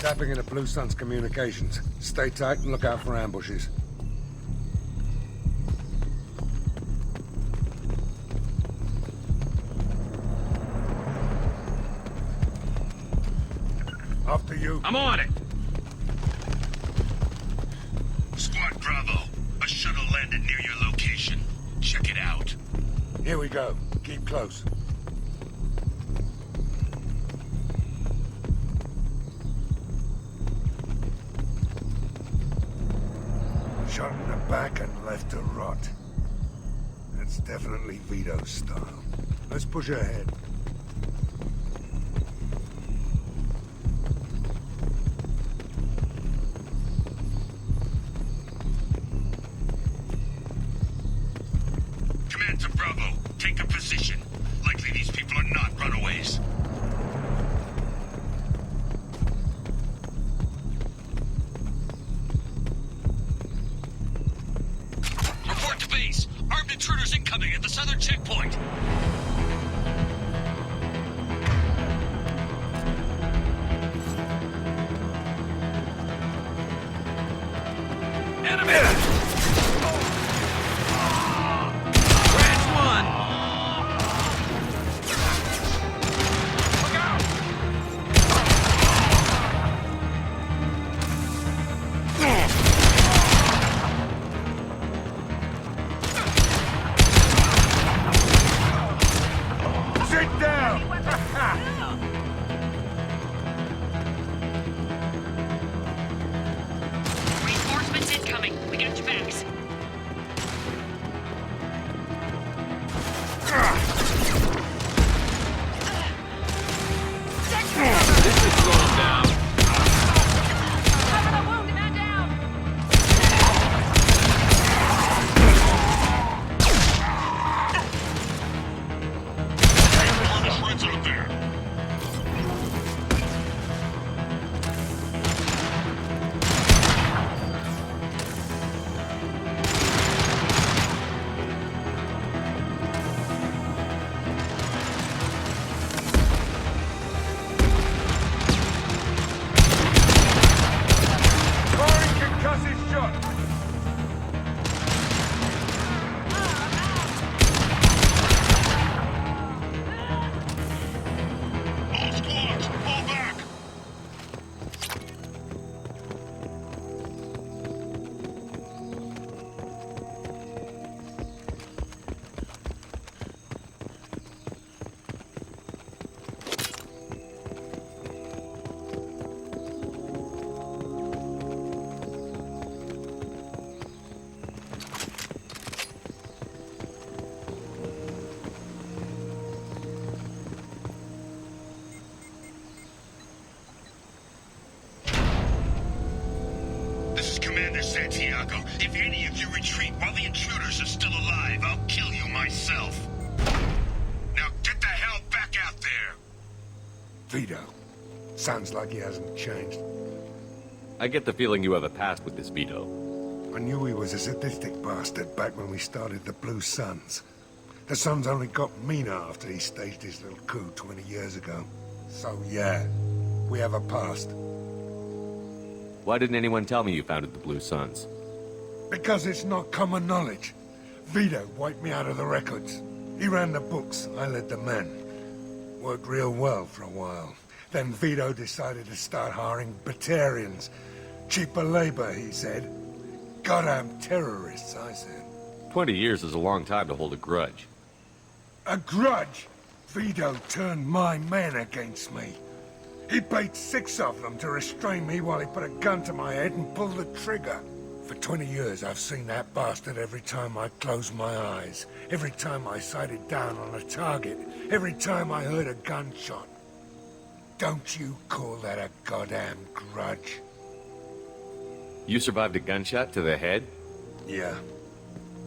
Tapping into Blue Sun's communications. Stay tight and look out for ambushes. After you. I'm on it! Squad Bravo, a shuttle landed near your location. Check it out. Here we go. Keep close. Shot in the back and left to rot. That's definitely Vito's style. Let's push ahead. Command to Bravo, take a position. Likely these people are not runaways. Report to base. Armed intruders incoming at the southern checkpoint. Enemy! Branch one! Look out! Sit down! Reinforcements incoming. We got your backs. This is going down. Cover the wounded man down. On the shreds out there. Firing concussive shot! All squads, fall back. This is Commander Santiago. If any of you retreat while the intruders are still alive, I'll kill you myself. Now get the hell back out there. Vito. Sounds like he hasn't changed. I get the feeling you have a past with this Vito. I knew he was a sadistic bastard back when we started the Blue Suns. The Suns only got meaner after he staged his little coup 20 years ago. So yeah, we have a past. Why didn't anyone tell me you founded the Blue Suns? Because it's not common knowledge. Vito wiped me out of the records. He ran the books, I led the men. Worked real well for a while. Then Vito decided to start hiring Batarians. Cheaper labor, he said. Goddamn terrorists, I said. 20 years is a long time to hold a grudge. A grudge? Vito turned my men against me. He paid 6 of them to restrain me while he put a gun to my head and pulled the trigger. For 20 years, I've seen that bastard every time I closed my eyes. Every time I sighted down on a target. Every time I heard a gunshot. Don't you call that a goddamn grudge? You survived a gunshot to the head? Yeah.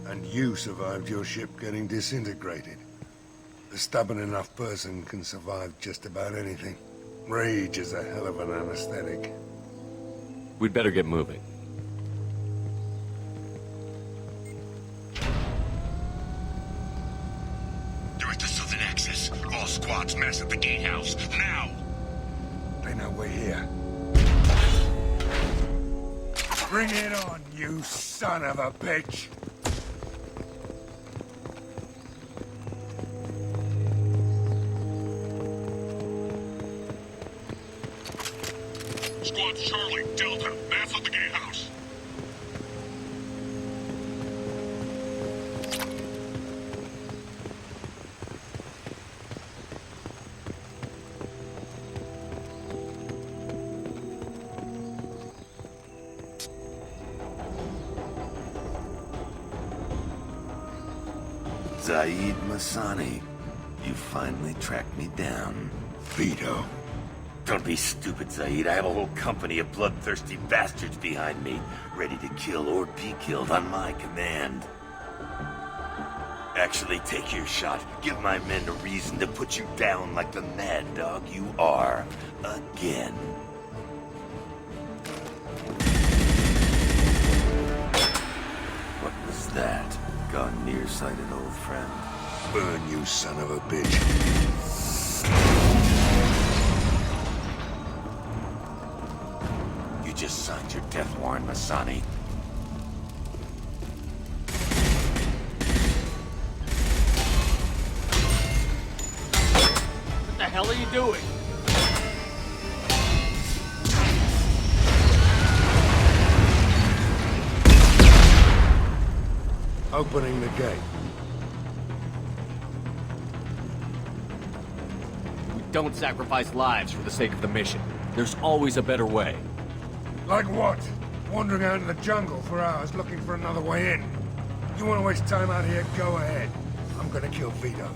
And you survived your ship getting disintegrated. A stubborn enough person can survive just about anything. Rage is a hell of an anesthetic. We'd better get moving. They're at the southern axis. All squads mass at the gatehouse. Now! They know we're here. Bring it on, you son of a bitch! Squad Charlie, Delta, mass at the gatehouse. Zaeed Masani, you finally tracked me down. Vito. Don't be stupid, Zaeed. I have a whole company of bloodthirsty bastards behind me, ready to kill or be killed on my command. Actually, take your shot. Give my men a reason to put you down like the mad dog you are. Again. What was that? Gone nearsighted, old friend. Burn, you son of a bitch. You just signed your death warrant, Masani. What the hell are you doing? Opening the gate. We don't sacrifice lives for the sake of the mission. There's always a better way. Like what? Wandering out in the jungle for hours looking for another way in. You want to waste time out here? Go ahead. I'm gonna kill Vito.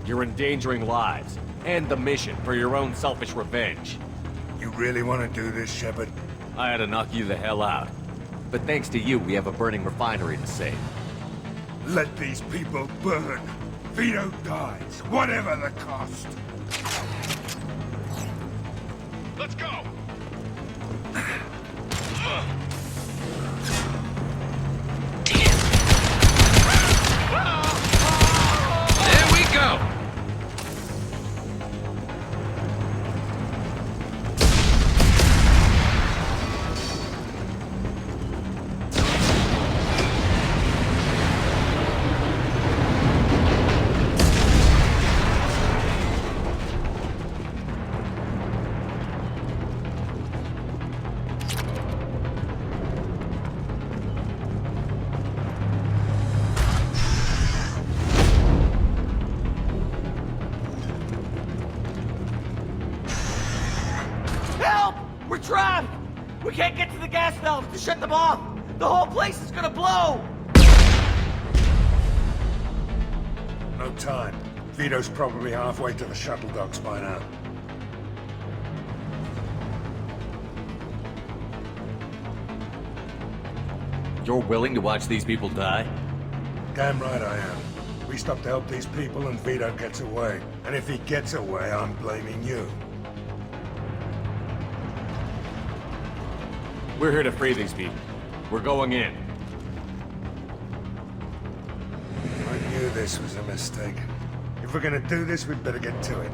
You're endangering lives and the mission for your own selfish revenge. You really want to do this, Shepard? I had to knock you the hell out. But thanks to you, we have a burning refinery to save. Let these people burn. Vito dies, whatever the cost. Let's go! There we go! Help! We're trapped! We can't get to the gas valves to shut them off! The whole place is gonna blow! No time. Vito's probably halfway to the shuttle docks by now. You're willing to watch these people die? Damn right I am. We stop to help these people and Vito gets away. And if he gets away, I'm blaming you. We're here to free these people. We're going in. I knew this was a mistake. If we're gonna do this, we'd better get to it.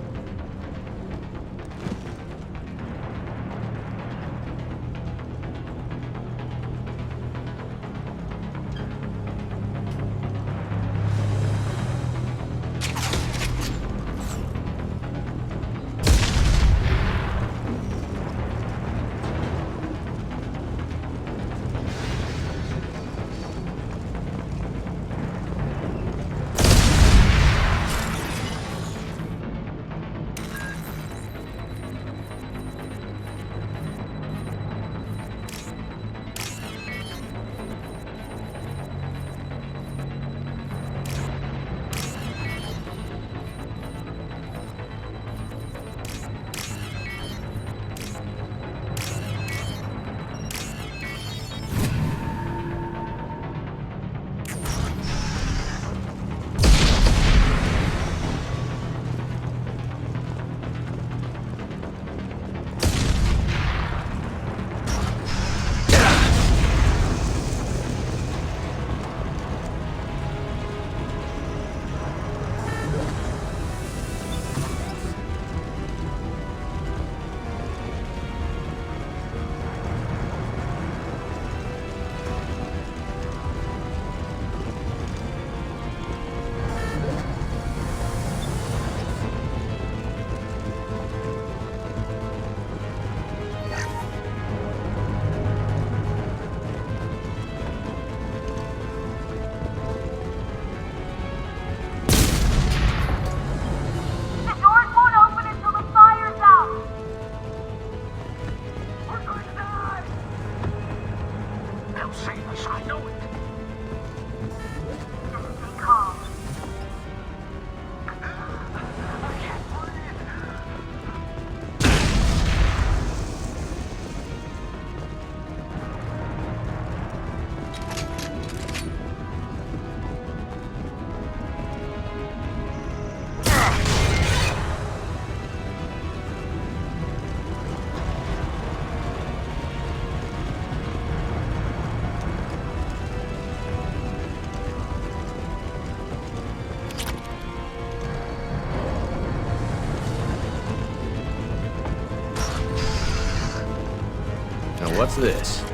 What's this?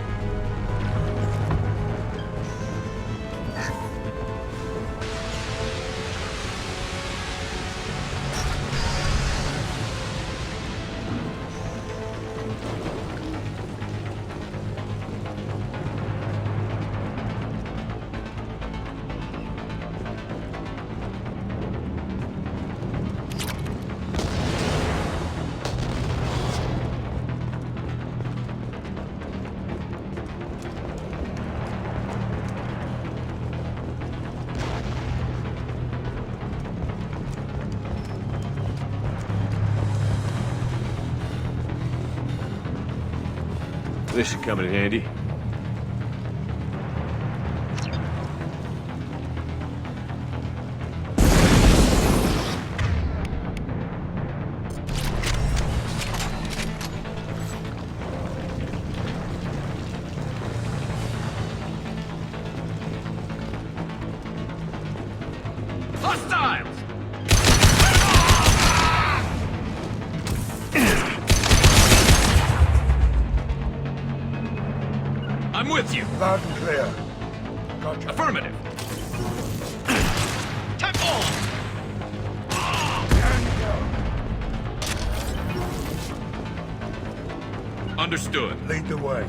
This should come in handy. Hostiles! I'm with you. Loud and clear. Gotcha. Affirmative. Temple! Understood. Lead the way.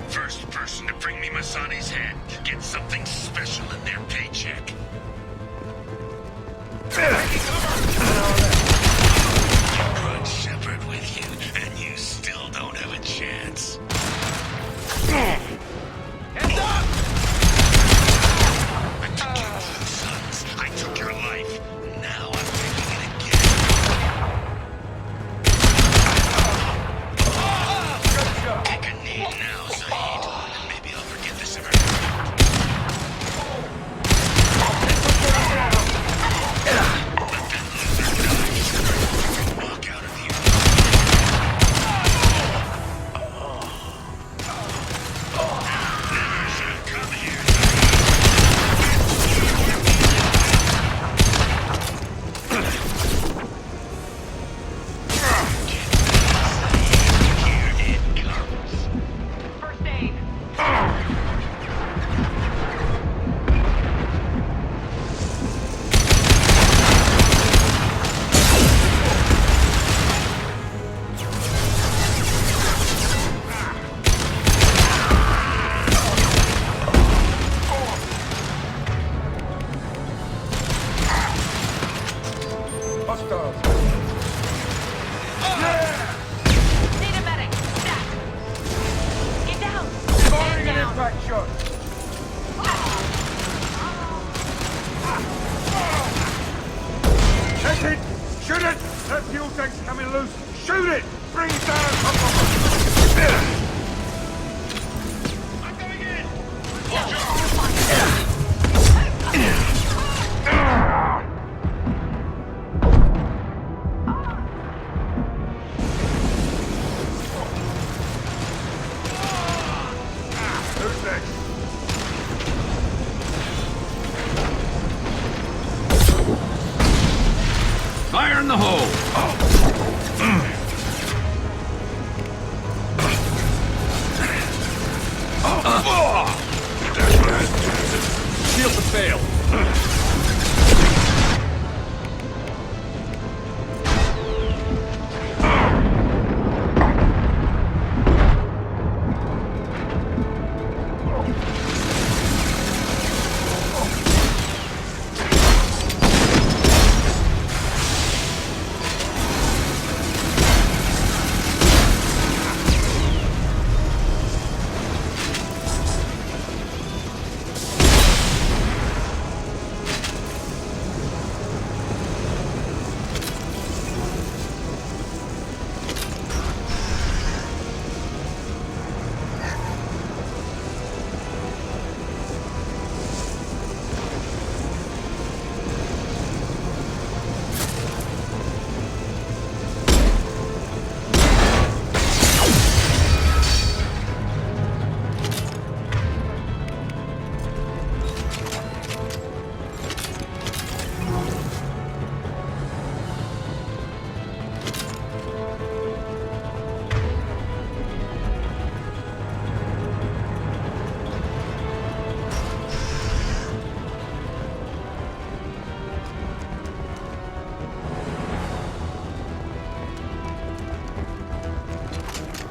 First person to bring me Masani's head gets something special in their paycheck. Grudge Shepherd with you, and you still don't have a chance. Hands up! I took you, sons. back shot. That's it! Shoot it! That fuel tank's coming loose! Shoot it! Bring it down! I'm going in! Watch out! Who's next? Fire in the hole! Shields have failed.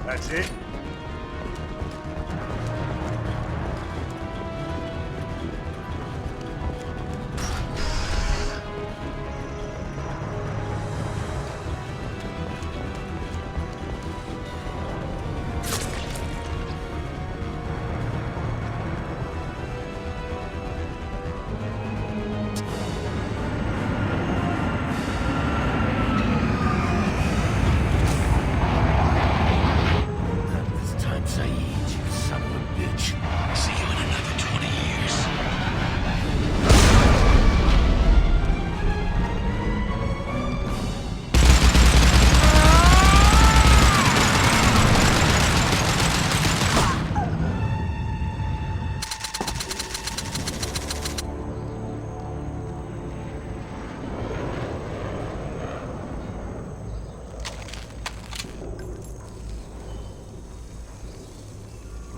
That's it? This time, Zaeed, you son of a bitch. See you in another 20 years.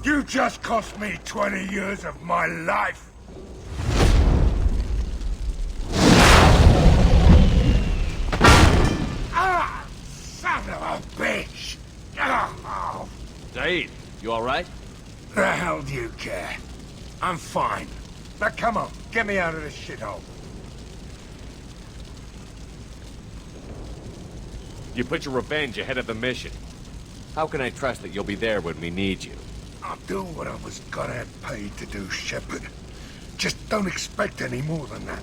You just cost me 20 years of my life! Ah! Son of a bitch! Oh, Zaeed, you alright? the hell do you care? I'm fine. Now come on, get me out of this shithole. You put your revenge ahead of the mission. How can I trust that you'll be there when we need you? I'll do what I was gonna have paid to do, Shepard. Just don't expect any more than that.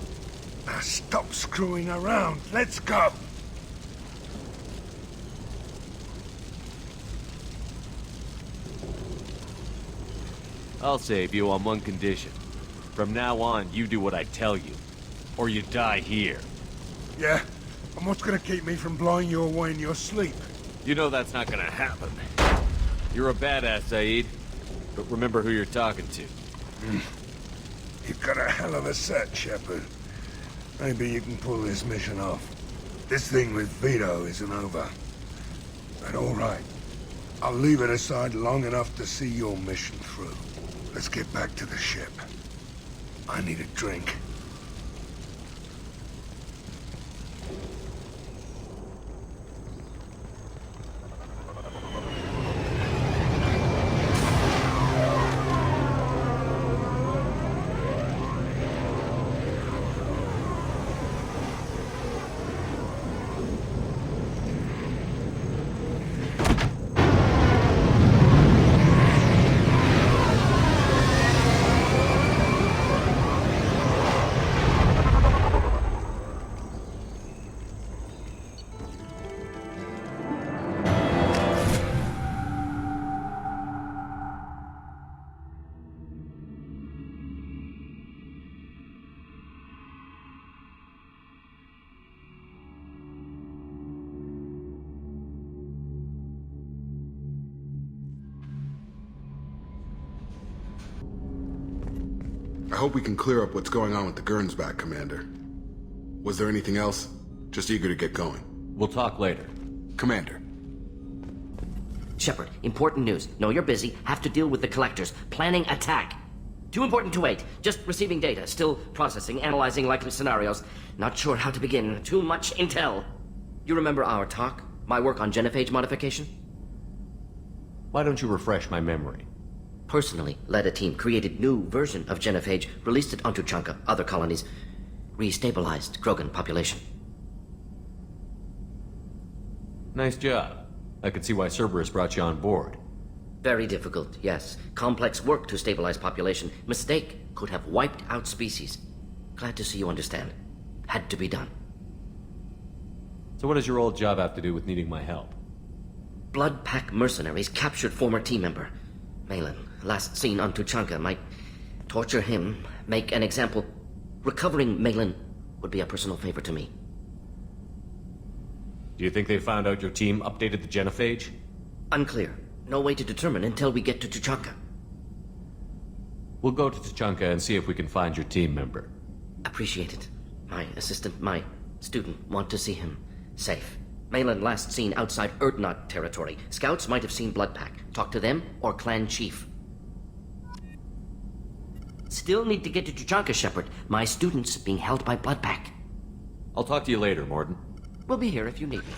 Now stop screwing around. Let's go. I'll save you on one condition. From now on, you do what I tell you. Or you die here. Yeah? And what's gonna keep me from blowing you away in your sleep? You know that's not gonna happen. You're a badass, Zaeed. But remember who you're talking to. You've got a hell of a set, Shepard. Maybe you can pull this mission off. This thing with Vito isn't over. But all right. I'll leave it aside long enough to see your mission through. Let's get back to the ship. I need a drink. I hope we can clear up what's going on with the Gurns back, Commander. Was there anything else? Just eager to get going. We'll talk later. Commander. Shepard, important news. Know you're busy. Have to deal with the collectors. Planning attack. Too important to wait. Just receiving data. Still processing, analyzing likely scenarios. Not sure how to begin. Too much intel. You remember our talk? My work on genophage modification? Why don't you refresh my memory? Personally led a team, created new version of genophage, released it onto Chunka, other colonies, restabilized Krogan population. Nice job. I could see why Cerberus brought you on board. Very difficult, yes. Complex work to stabilize population. Mistake could have wiped out species. Glad to see you understand. Had to be done. So what does your old job have to do with needing my help? Blood Pack mercenaries captured former team member. Malin, last seen on Tuchanka, might torture him, make an example. Recovering Malin would be a personal favor to me. Do you think they found out your team updated the genophage? Unclear. No way to determine until we get to Tuchanka. We'll go to Tuchanka and see if we can find your team member. Appreciate it. My assistant, my student, want to see him safe. Malin last seen outside Erdnot territory. Scouts might have seen Blood Pack. Talk to them or clan chief. Still need to get to Tuchanka, Shepard. My student's being held by Blood Pack. I'll talk to you later, Morden. We'll be here if you need me.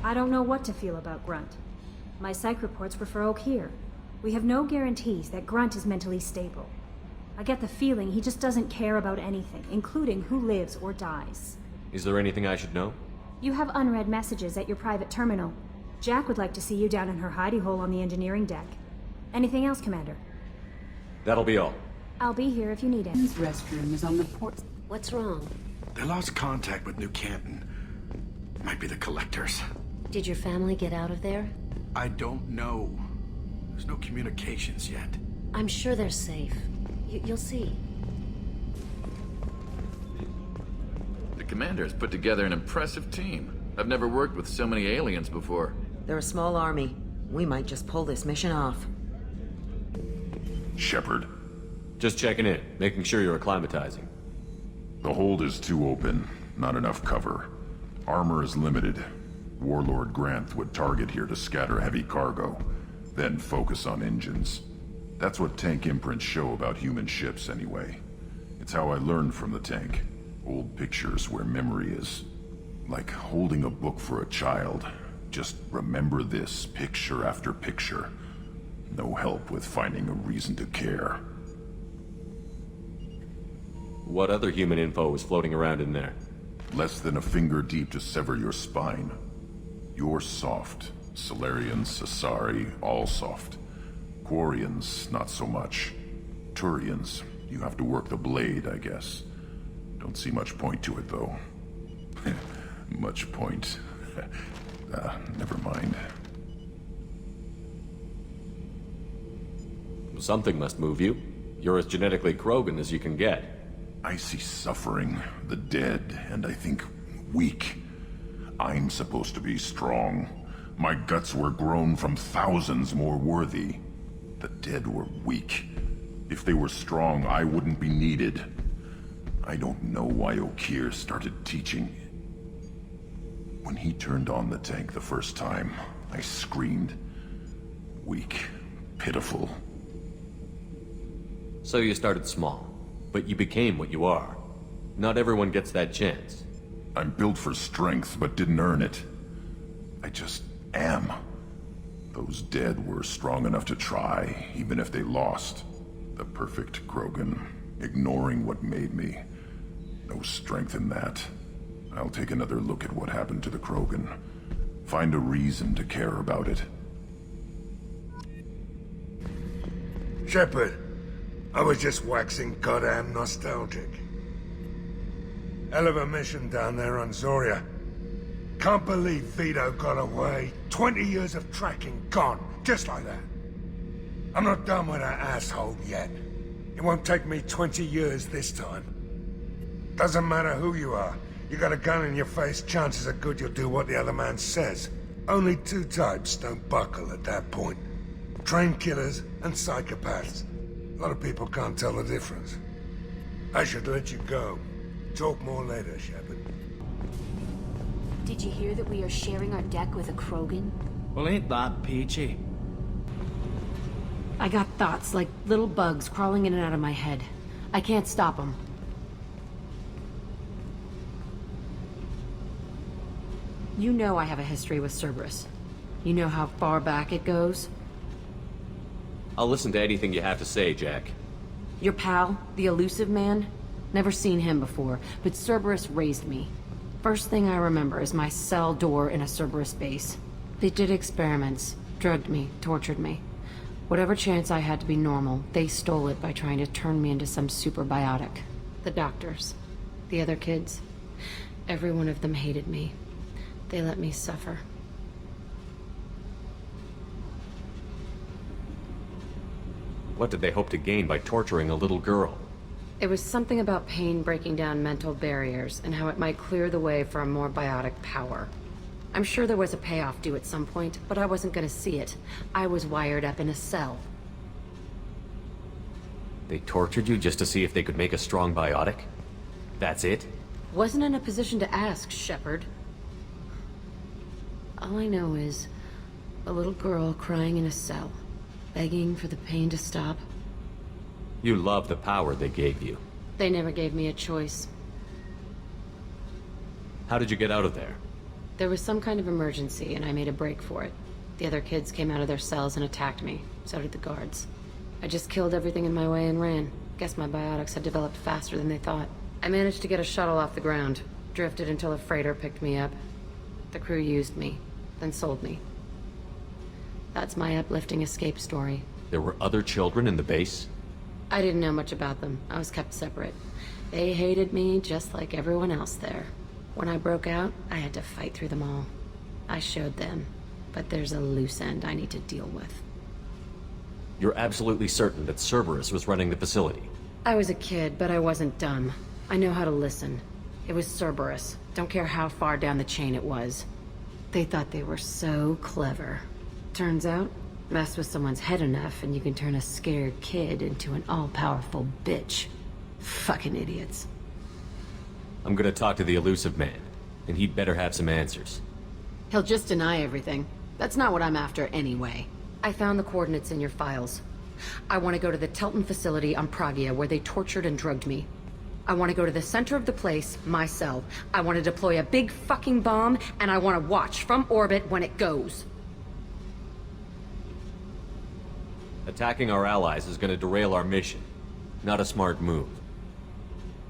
I don't know what to feel about Grunt. My psych reports refer Oak here. We have no guarantees that Grunt is mentally stable. I get the feeling he just doesn't care about anything, including who lives or dies. Is there anything I should know? You have unread messages at your private terminal. Jack would like to see you down in her hidey hole on the engineering deck. Anything else, Commander? That'll be all. I'll be here if you need it. This restroom is on the port. What's wrong? They lost contact with New Canton. Might be the collectors. Did your family get out of there? I don't know. There's no communications yet. I'm sure they're safe. You'll see. The commander's put together an impressive team. I've never worked with so many aliens before. They're a small army. We might just pull this mission off. Shepard. Just checking in, making sure you're acclimatizing. The hold is too open. Not enough cover. Armor is limited. Warlord Granth would target here to scatter heavy cargo, then focus on engines. That's what tank imprints show about human ships, anyway. It's how I learned from the tank. Old pictures where memory is like holding a book for a child. Just remember this, picture after picture. No help with finding a reason to care. What other human info is floating around in there? Less than a finger deep to sever your spine. You're soft. Solarians, Asari, all soft. Quarians, not so much. Turians, you have to work the blade, I guess. Don't see much point to it, though. Much point. Never mind. Something must move you. You're as genetically Krogan as you can get. I see suffering, the dead, and I think weak. I'm supposed to be strong. My guts were grown from thousands more worthy. The dead were weak. If they were strong, I wouldn't be needed. I don't know why Okeer started teaching. When he turned on the tank the first time, I screamed. Weak, pitiful. So you started small, but you became what you are. Not everyone gets that chance. I'm built for strength, but didn't earn it. I just am. Those dead were strong enough to try, even if they lost. The perfect Krogan, ignoring what made me. No strength in that. I'll take another look at what happened to the Krogan. Find a reason to care about it. Shepard, I was just waxing goddamn nostalgic. Hell of a mission down there on Zoria. Can't believe Vito got away. 20 years of tracking gone, just like that. I'm not done with that asshole yet. It won't take me 20 years this time. Doesn't matter who you are. You got a gun in your face, chances are good you'll do what the other man says. Only two types don't buckle at that point. Trained killers and psychopaths. A lot of people can't tell the difference. I should let you go. Talk more later, Shepard. Did you hear that we are sharing our deck with a Krogan? Well, ain't that peachy? I got thoughts like little bugs crawling in and out of my head. I can't stop them. You know I have a history with Cerberus. You know how far back it goes? I'll listen to anything you have to say, Jack. Your pal, the elusive man? Never seen him before, but Cerberus raised me. First thing I remember is my cell door in a Cerberus base. They did experiments, drugged me, tortured me. Whatever chance I had to be normal, they stole it by trying to turn me into some super biotic. The doctors, the other kids, every one of them hated me. They let me suffer. What did they hope to gain by torturing a little girl? It was something about pain breaking down mental barriers and how it might clear the way for a more biotic power. I'm sure there was a payoff due at some point, but I wasn't gonna see it. I was wired up in a cell. They tortured you just to see if they could make a strong biotic? That's it? Wasn't in a position to ask, Shepard. All I know is a little girl crying in a cell, begging for the pain to stop. You love the power they gave you. They never gave me a choice. How did you get out of there? There was some kind of emergency, and I made a break for it. The other kids came out of their cells and attacked me. So did the guards. I just killed everything in my way and ran. Guess my biotics had developed faster than they thought. I managed to get a shuttle off the ground. Drifted until a freighter picked me up. The crew used me, then sold me. That's my uplifting escape story. There were other children in the base? I didn't know much about them. I was kept separate. They hated me just like everyone else there. When I broke out, I had to fight through them all. I showed them, but there's a loose end I need to deal with. You're absolutely certain that Cerberus was running the facility? I was a kid, but I wasn't dumb. I know how to listen. It was Cerberus. Don't care how far down the chain it was. They thought they were so clever. Turns out, mess with someone's head enough and you can turn a scared kid into an all-powerful bitch. Fucking idiots. I'm gonna talk to the elusive man, and he'd better have some answers. He'll just deny everything. That's not what I'm after anyway. I found the coordinates in your files. I want to go to the Telton facility on Pragia where they tortured and drugged me. I want to go to the center of the place, my cell. I want to deploy a big fucking bomb, and I want to watch from orbit when it goes. Attacking our allies is gonna derail our mission. Not a smart move.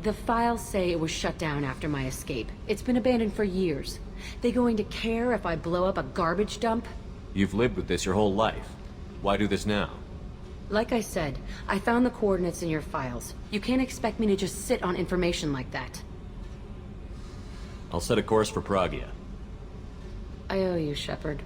The files say it was shut down after my escape. It's been abandoned for years. They going to care if I blow up a garbage dump? You've lived with this your whole life. Why do this now? Like I said, I found the coordinates in your files. You can't expect me to just sit on information like that. I'll set a course for Pragia. I owe you, Shepard.